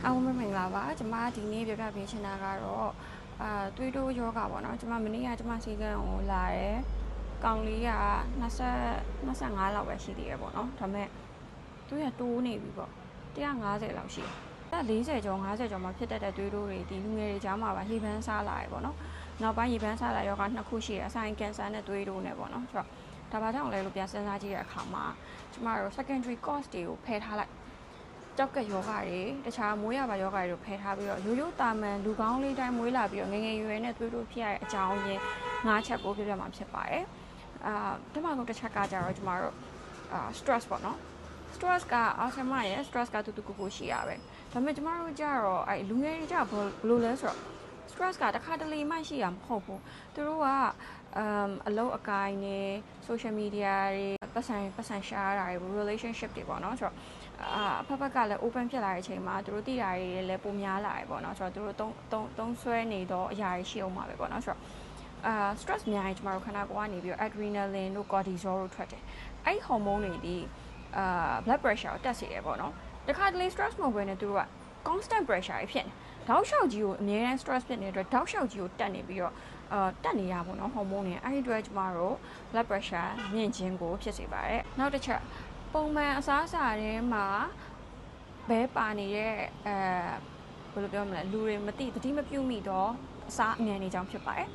အောင်မင်္ဂလာပါကျွန်မဒီနေ့ပြပြပေးချင်တာကတော့သွေးတိုးယောဂပေါ့နော်ကျွန်မမနေ့ကကျွန်မစီကံကိုလာတယ်ကောင်လေးက25လောက်ပဲရှိသေးရပေါ့နော်ဒါပေမဲ့သူကတိုးနေပြီပေါ့150လောက်ရှိတယ်40ကျော်50ကျော်မှာဖြစ်တတ်တဲ့သွေးတိုးတွေဒီလူငယ်တွေကြားမှာပါရေပန်းစားလာရပေါ့နော်နောက်ပိုင်းရေပန်းစားလာယောဂ2ခုရှိတယ်အဆိုင်ကင်ဆာနဲ့သွေးတိုးနဲ့ပေါ့နော်ဆိုတော့ဒါဘာကြောင့်လဲလို့ပြန်စဉ်းစားကြည့်တဲ့အခါမှာကျွန်မတို့ secondary cause တွေကိုဖယ်ထားလိုက်ကြောက်ကယောဂတွေတခြားမွေးရပါယောဂတွေဖယ်ထားပြီးတော့ရိုးရိုးတာမန်လူကောင်းလေးတိုင်းမွေးလာပြီးတော့ငငယ်ရွယ်နဲ့သွေးတိုးဖြစ်ရတဲ့အကြောင်းရင်း၅ချက်ကိုပြပြမှာဖြစ်ပါတယ်ဒီမှာတော့တစ်ချက်ကကြတော့ကျမတို့stress ပေါ့နော် stress ကအာဆမရဲ့ stress ကတူတူကိုရှိရပဲဒါပေမဲ့ကျမတို့ကြတော့လူငယ်တွေကြဘယ်လိုလဲဆိုတော့ stress ကတစ်ခါတလေမှရှိရမဟုတ်ဘူးသူတို့ကအလုပ်အကိုင်းနေ social media တွေပတ်စံရှားတာတွေ relationship တွေပေါ့နော်ဆိုတော့အဖက်ဖက်ကလည်း open ဖြစ်လာတဲ့အချိန်မှာသူတို့သိတာတွေလည်းပိုများလာတယ်ပေါ့နော်ဆိုတော့သူတို့သုံးဆွဲနေတော့အရာတွေရှိအောင်ပါပဲပေါ့နော်ဆိုတော့stress များရင်ကျမတို့ခန္ဓာကိုယ်ကနေပြီးတော့ adrenaline တို့ cortisol တို့ထွက်တယ်အဲ့ဒီ hormone တွေဒီblood pressure ကိုတက်စေတယ်ပေါ့နော်တခါတလေ stress မဟုတ်ဘဲနဲ့သူတို့က constant pressure တွေဖြစ်နေတောက်လျှောက်ကြီးကိုအများအား stress ဖြစ်နေတဲ့အတွက်တောက်လျှောက်ကြီးကိုတက်နေပြီးတော့တက်နေရပါတော့ hormone တွေအဲ့ဒီအတွက်ကျမတို့ blood pressure မြင့်ခြင်းကိုဖြစ်စေပါတယ်နောက်တစ်ချက်ပုံမှန်အစားအစာတွေမှာဘဲပါနေတဲ့ဘယ်လိုပြောမလဲလူတွေမသိသတိမပြုမိတော့အစားအငံတွေကြောင့်ဖြစ်ပါတယ်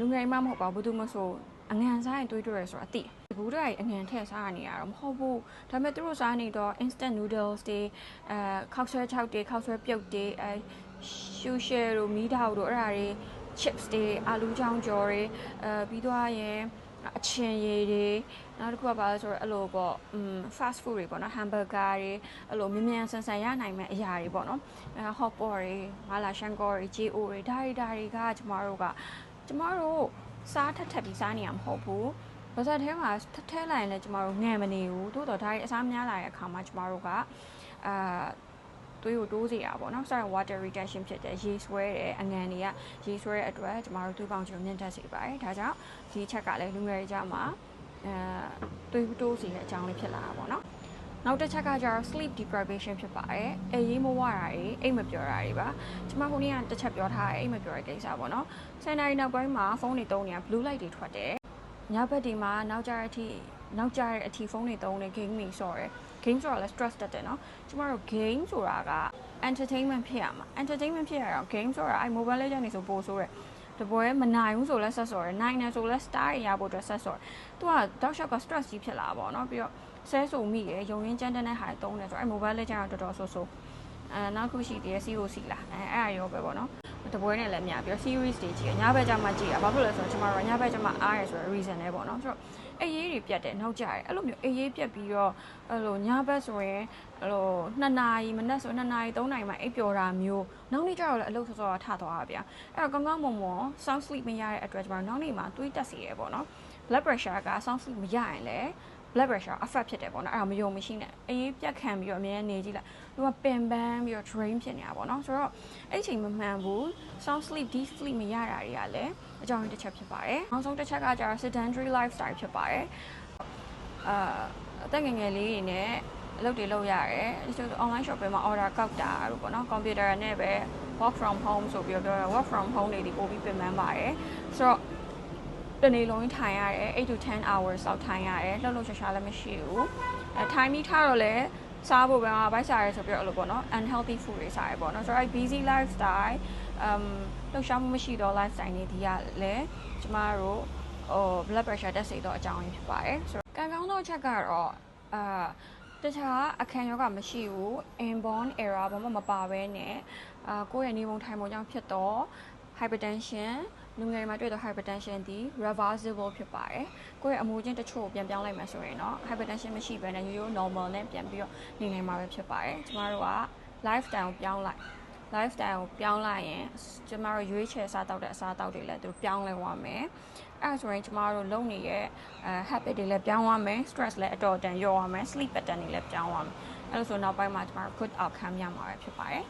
လူငယ်မှမဟုတ်ပါဘူးသူမဆိုအငံစားရင်တွေးတွေ့ရဆိုတာအတိဘူးတွေအငံထည့်စားနေရတော့မဟုတ်ဘူးဒါပေမဲ့သူတို့စားနေတော့ instant noodles တွေခောက်ဆွဲချောက်တွေခောက်ဆွဲပြုတ်တွေရှူရှယ်တို့မီးထောက်တို့အဲ့ဒါတွေ chips တွေအာလူချောင်းကြော်တွေပြီးတော့ရင်အချင်ရည်တွေနောက်တစ်ခုကပါလဲဆိုတော့အဲ့လိုပေါ့fast food တွေပေါ့နော် hamburger တွေအဲ့လိုမြန်ဆန်ရနိုင်မဲ့အရာတွေပေါ့နော်hot pot တွေမာလာရှန်ကောတွေ JO တွေဒါတွေကကျမတို့စားထပ်ပြီးစားနေရမှာမဟုတ်ဘူးဘာသာထဲမှာထဲလိုက်ရင်လည်းကျမတို့ငန်မနေဘူးတိုးတော့ဒါတွေအစားများလာတဲ့အခါမှာကျမတို့ကသွေးကိုတိုးစေရပါတော့เนาะ sorry water retention ဖြစ်တယ်ရေဆွဲတယ်အငံတွေကရေဆွဲတဲ့အတွက်ကျမတို့သွေးပေါင်ကြီးကိုမြင့်တက်စေပါတယ်ဒါကြောင့်ဒီချက်ကလည်းလူငယ်တွေကြားမှာသွေးတိုးစေတဲ့အကြောင်းလေးဖြစ်လာတာပေါ့เนาะနောက်တစ်ချက်ကကျတော့ sleep deprivation ဖြစ်ပါတယ်အိပ်ရေးမဝတာတွေအိပ်မပျော်တာတွေပါကျမခုနေ့ကတစ်ချက်ပြောထားတယ်အိပ်မပျော်တဲ့ကိစ္စပေါ့เนาะ10နာရီနောက်ပိုင်းမှာဖုန်းတွေသုံးနေတာ blue light တွေထွက်တယ်ညဘက်ဒီမှာနောက်ကြတဲ့အထိဖုန်းတွေသုံးနေ game တွေဆော့တယ် game ဆိုတာလည်း stress တက်တယ်เนาะကျမတို့ game ဆိုတာက entertainment ဖြစ်ရမှာ entertainment ဖြစ်ရအောင် game ဆိုတာmobile legend တွေဆိုပို့ဆိုးတယ်တပွဲမနိုင်ဘူးဆိုလဲဆက်ဆော်တယ်နိုင်တယ်ဆိုလဲ star တွေရဖို့အတွက်ဆက်ဆော်တယ်သူကတောက်လျှောက်က stress ကြီးဖြစ်လာပါတော့เนาะပြီးတော့ဆဲဆိုမိရယ်ရုံရင်းကြမ်းတဲ့ဟာတွေသုံးတယ်ဆိုတော့mobile legend ကတော်တော်ဆိုးနောက်ခုရှိသေးတယ် COC လားအဲ့အရောပဲပေါ့เนาะတပွဲနဲ့လည်းမြပြီးတော့ series တွေကြည့်ညဘက်ကျမှကြည့်ရဘာဖြစ်လဲဆိုတော့ကျမတို့ညဘက်ကျမှအားရဆိုတော့ reason နဲ့ပေါ့เนาะဆိုတော့အေးရေးတွေပြတ်တယ်နောက်ကြတယ်အဲ့လိုမျိုးအေးရေးပြတ်ပြီးတော့အဲ့လိုညဘက်ဆိုရင်အဲ့လို2နာရီမနက်ဆို2နာရီ3နာရီမှအိပ်ပျော်တာမျိုးနောက်နေ့ကျတော့လည်းအလုပ်စောစောထသွားတာဗျာအဲ့တော့ကောင်းမွန် sound sleep မရတဲ့အတွက်ကျမတို့နောက်နေ့မှတွေးတက်စီရပေါ့เนาะ blood pressure က sound sleep မရရင်လည်း blood pressure affect ဖြစ်တယ်ပေါ့နော်အဲ့ဒါမယုံမရှိနဲ့အေးပြတ်ခံပြီးတော့အမြဲနေကြည့်လိုက်သူကပင်ပန်းပြီးတော့ drain ဖြစ်နေတာပေါ့နော်ဆိုတော့အဲ့အချိန်မမှန်ဘူး sound sleep deep sleep မရတာတွေကလည်းအကြောင်းရင်းတစ်ချက်ဖြစ်ပါတယ်နောက်ဆုံးတစ်ချက်ကကျတော့ sedentary lifestyle ဖြစ်ပါတယ်အသက်ငယ်ငယ်လေးတွေနဲ့အလုပ်တွေလုပ်ရတယ်ဒီလို online shopping မှာ order ကောက်တာတို့ပေါ့နော် computer နဲ့ပဲ work from home ဆိုပြီးတော့ပြောတာ work from home တွေဒီပို့ပြီးပြင်ပန်းပါတယ်ဆိုတော့တနေ့လုံးထိုင်ရတယ်8 to 10 hours လောက်ထိုင်ရတယ်လှုပ်လှုပ်ရှားလည်းမရှိဘူးထိုင်ပြီးထားတော့လည်းစားဖို့ပဲဘိုက်စားရဲဆိုပြီးတော့အဲ့လိုပေါ့နော် unhealthy food တွေစားရပေါ့နော်ဆိုတော့ busy lifestyle လှုပ်ရှားမှုမရှိတော့ lifestyle တွေဒီကလည်းကျမတို့blood pressure တက်စေတော့အကြောင်းရင်းဖြစ်ပါတယ်ဆိုတော့ကံကောင်းသောအချက်ကတော့တခြားအခမ်းရောဂါမရှိဘူး inborn error ဘာမှမပါဘဲနဲ့ကိုယ့်ရဲ့နေပုံထိုင်ပုံကြောင့်ဖြစ်တော့ hypertension လူငယ်မှာတွေ့တော့ hypertension ဒီ reversible ဖြစ်ပါတယ်ကိုယ့်ရဲ့အမူအကျင့်တချို့ကိုပြန်ပြောင်းလိုက်မှဆိုရင်တော့ hypertension မရှိဘဲနဲ့ရိုးရိုး normal နဲ့ပြန်ပြီးတော့နေနိုင်မှာပဲဖြစ်ပါတယ်ကျမတို့က lifestyle ကိုပြောင်းလိုက်ရင်ကျမတို့ရွေးချယ်စားတောက်တဲ့အစားအသောက်တွေလည်းသူပြောင်းလဲသွားမယ်အဲ့ဆိုရင်ကျမတို့လုပ်နေတဲ့ habit တွေလည်းပြောင်းသွားမယ် stress လည်းအတော်တန်လျော့သွားမယ် sleep pattern တွေလည်းပြောင်းသွားမယ်အဲ့လိုဆိုနောက်ပိုင်းမှာကျမတို့ good outcome ရမှာပဲဖြစ်ပါတယ်